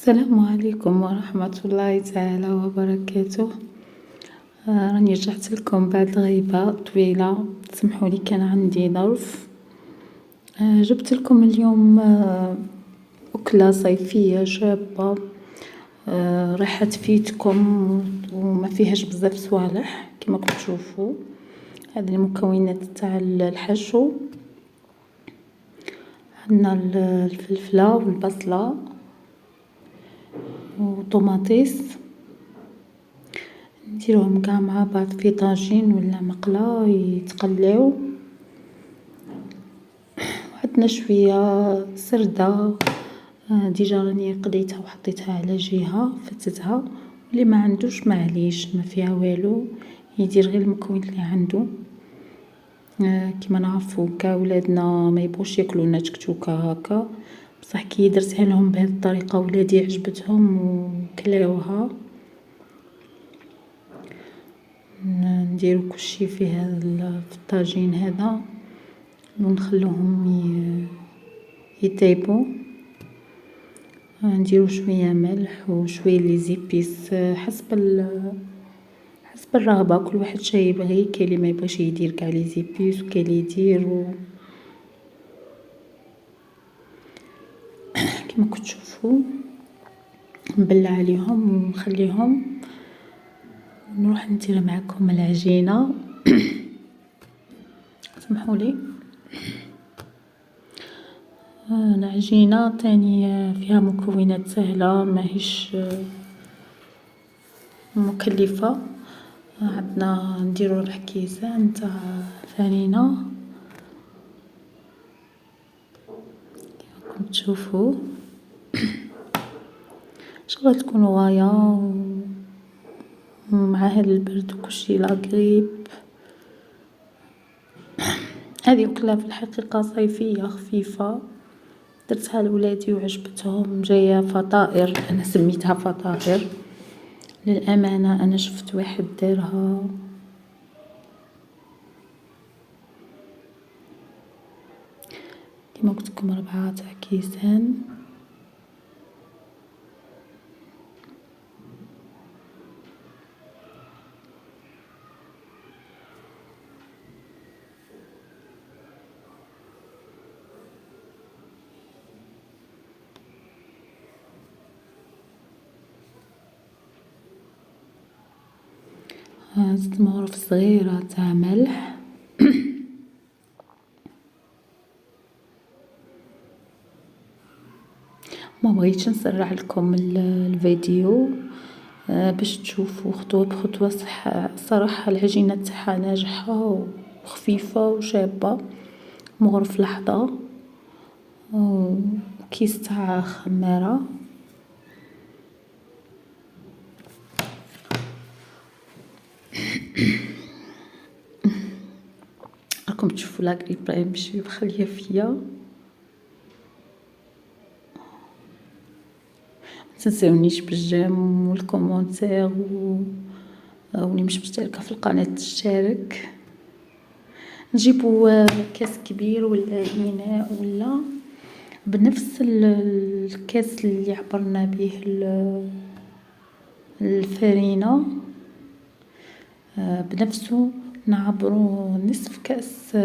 السلام عليكم ورحمة الله تعالى وبركاته. راني رجعت لكم بعد غيبة طويلة، تسمحوا لي كان عندي ظرف. جبت لكم اليوم أكلة صيفية شابة، راح تفيدكم وما فيهاش بزاف صوالح كما تشوفوا. هذه المكونات تاع الحشو، عندنا الفلفلة والبصلة وطوماطيس، نديروهم كاع مع بعض في طاجين ولا مقلة يتقلاو. وعندنا شوية سردة ديجا راني قليتها وحطيتها على جهة فتتها، واللي ما عندوش معليش ما فيها والو، يدير غير المكونات اللي عنده. كما نعرفوا كاع ولادنا ما يبغوش ياكلوا نتكتوكا هكا، بصح كي درتها لهم بهذه الطريقه ولادي عجبتهم وكلاوها. نديرو كلشي في هذا في الطاجين هذا ونخلوهم يطيبوا. نديرو شويه ملح وشويه لي زيبيس حسب الرغبه، كل واحد شي يبغي. كاين اللي ما يبغيش يدير كاع لي زيبيس وكاين اللي يدير كما تشوفوا. نبلع عليهم ونخليهم. نروح ندير معكم العجينه. سمحوا لي. العجينه تاني فيها مكونات سهله ماهيش مكلفه. عندنا نديرو ربع كيسان تاع فرينه كما تشوفوا. ان شاء الله تكون غايه ومع هذا البرد وكلشي لا غريب. هذه أكلة في الحقيقة صيفية خفيفة، درتها لولادي وعجبتهم. جاية فطائر، أنا سميتها فطائر. للأمانة أنا شفت واحد دارها كما قلت لكم 4 تاع كيسان. زدت مغرف صغيرة تاع ملح. ما بغيتش نسرع لكم الفيديو باش تشوفوا خطوة بخطوة. صراحة العجينة تاعها ناجحة وخفيفة وشابة. مغرف لحظة وكيس تاع خمارة. راكم تشوفوا لا غريب راهي ماشي مخليه فيا. متنساونيش بالجيم والكومونتير واللي مش مشتركه في القناه تشترك. نجيبوا كاس كبير ولا اناء ولا بنفس الكاس اللي عبرنا به الفرينه، بنفسه نعبروا نصف كاس،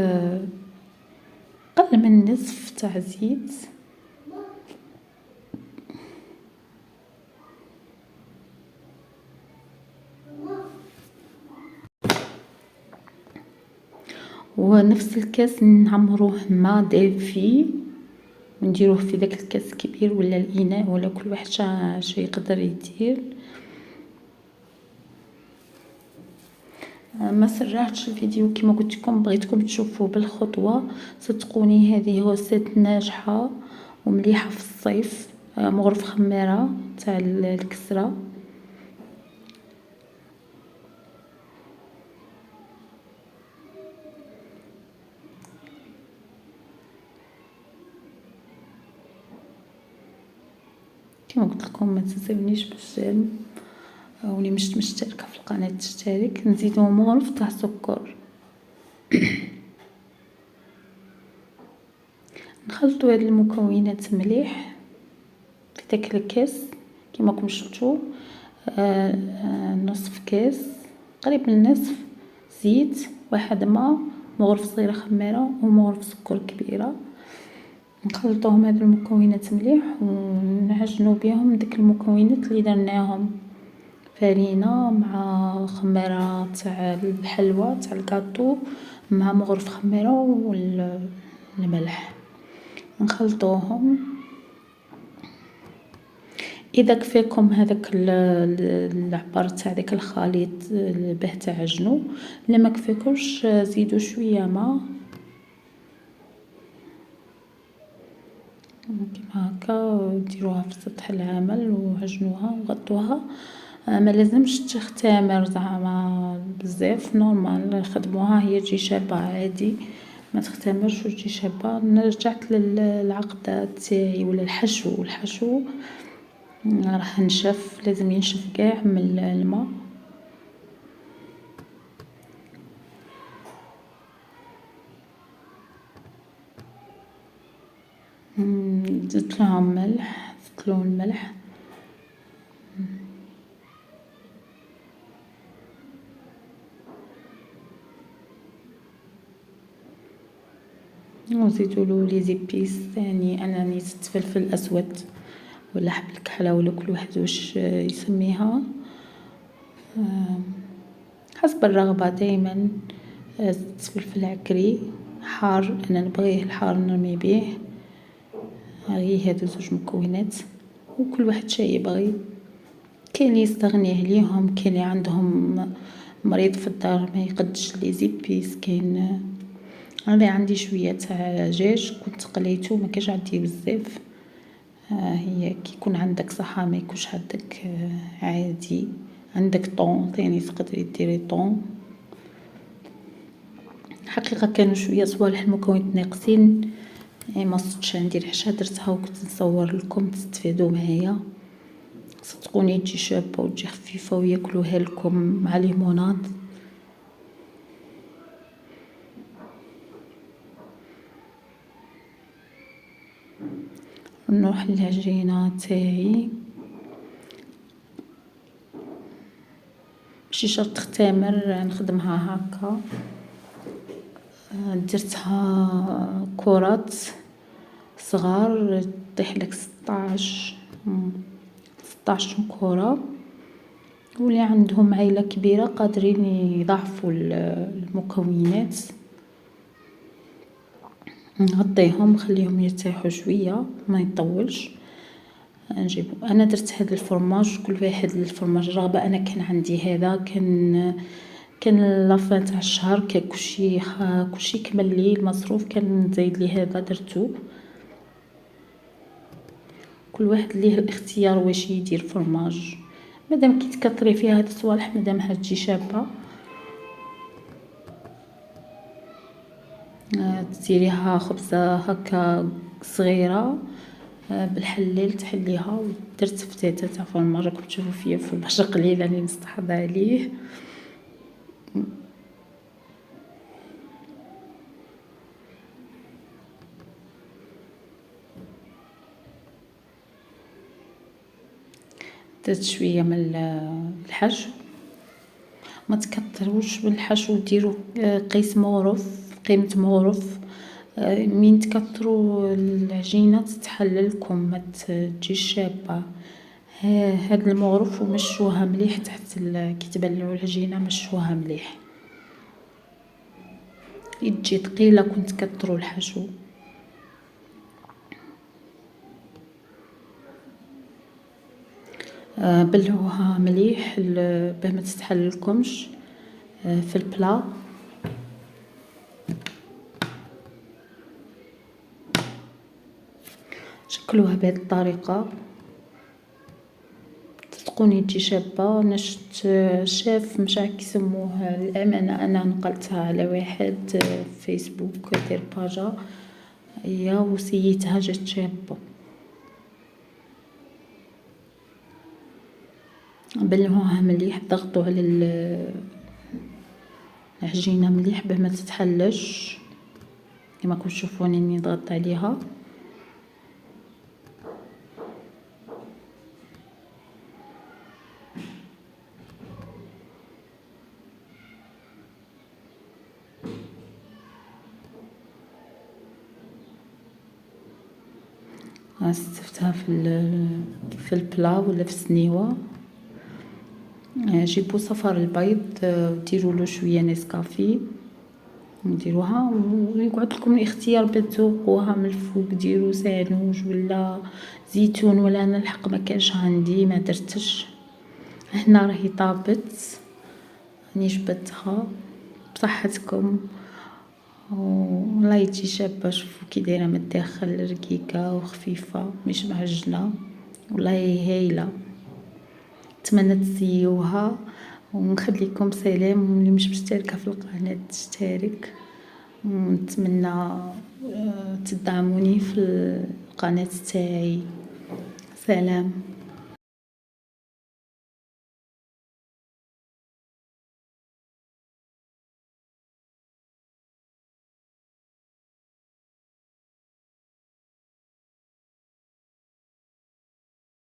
قل من نصف تاع زيت. ونفس الكاس نعمروه ماء دافي ونديروه في داك الكاس الكبير ولا الاناء ولا كل واحد شي يقدر يدير. ما سرعتش الفيديو كما قلت لكم، بغيتكم تشوفوا بالخطوه. صدقوني هذه وصفه ناجحه ومليحه في الصيف. مغرف خماره تاع الكسره. كما قلت لكم ما تنسونيش بالجيم، واللي مش مشتركه في القناه تشترك. نزيدو مغرف تاع سكر. نخلطوا هاد المكونات مليح في داك الكاس كيما راكم شفتوا. نصف كاس، قريب من النصف زيت، واحد ماء، مغرفة صغيرة خميرة ومغرفة سكر كبيرة. نخلطوهم هاد المكونات مليح ونعجنو بيهم داك المكونات اللي درناهم، فرينة مع خميرة تاع الحلوى تاع الكاطو مع مغرفة خميرة والملح، نخلطوهم. اذا كفاكم هذاك العبار تاع داك الخليط باه تعجنوا، الا ما كفاكوش زيدوا شويه ماء كيما هكا، ديروها في سطح العمل وعجنوها وغطوها. ما لازمش تختمر زعما بزاف، نورمال خدموها هي تجي شابه عادي، ما تختمرش وتجي شابه. رجعت للعقده تاعي ولا الحشو راح نشف، لازم ينشف قاع من الماء. زدت لهم ملح، زدت لهم الملح وزيدوا له لي زيبيس، يعني انا زدت فلفل اسود ولا حب الكحله ولا كل واحد واش يسميها حسب الرغبه. دائما زدت فلفل عكري حار، انا نبغيه الحار نرمي به. هاي هادو زوج مكونات وكل واحد شي يبغي. كاين اللي يستغني عليهم، كاين اللي عندهم مريض في الدار ما يقدش لي زيبيس. كاين انا عندي شويه تاع دجاج كنت قليته، ما كاش عندي بزاف. هي كي يكون عندك صحه ما يكونش عندك عادي. عندك طون ثاني تقدري ديري طون. حقيقه كانوا شويه صوالح المكونات ناقصين، يعني ما صدتش ندير الحشا، درتها وكنت نصور لكم تستفادوا معايا. صدقوني تجي شابه وتجي خفيفه وياكلوها لكم مع ليموناد. نروح للعجينه تاعي، ماشي شرط تختمر، نخدمها هكا. درتها كرات صغار، طيح لك 16 كرة. واللي عندهم عائلة كبيرة قادرين يضاعفوا المكونات. نغطيهم خليهم يرتاحوا شوية ما يطولش. نجيب انا درت هذا الفرماج، كل واحد الفرماج رغبه. انا كان عندي هذا، كان لافان تاع الشهر، كان كلشي كمل لي المصروف، كان زايد لي هذا درتو. كل واحد ليه الاختيار واش يدير فرماج، مادام كي تكثري فيها هاد الصوالح مادامها تجي شابه. ديريها خبزه هكا صغيره بالحليل تحليها. ودرت فتاته تاع فرماج، راكم تشوفوا فيا فرماج قليل راني مستحضه عليه. درت شويه من الحشو، ما تكتروش من الحشو، ديروا قيمه مغرف. من تكتروا العجينه تتحلل لكم ما تجيش شابه. هاد المغرف ومشوها مليح تحت كي تبلعوا العجينه، مشوها مليح. تجي ثقيله كنت تكتروا الحشو. بلعوها مليح باه ما تتحللكمش في البلا. شكلوها بهذه الطريقه، صدقوني تجي شابه. انا شفت شاف مش عارف يسموه الامانه، انا نقلتها على واحد في فيسبوك دير باجا هي وسيتها جات شابه. بلعوها مليح، ضغطوا على العجينه مليح باه ما تتحلش كما راكم تشوفوني اني ضغطت عليها. استفتها في البلا ولا في السنيوة. جيبو صفار البيض ديرولو شوية نسكافي نديروها ويقعد لكم الاختيار بتذوقوها من الفوق ديرو سانوج ولا زيتون ولا انا الحق ما كانش عندي ما درتش. هنا راهي طابت راني جبدتها بصحتكم والله تجي شابة. شوفوا كي دايرة من الداخل رقيقة وخفيفة مش معجنة والله هايلة. نتمنى تسيوها ونخليكم سلام واللي مش مشتركة في القناة تشترك ونتمنى تدعموني في القناة تاعي. سلام.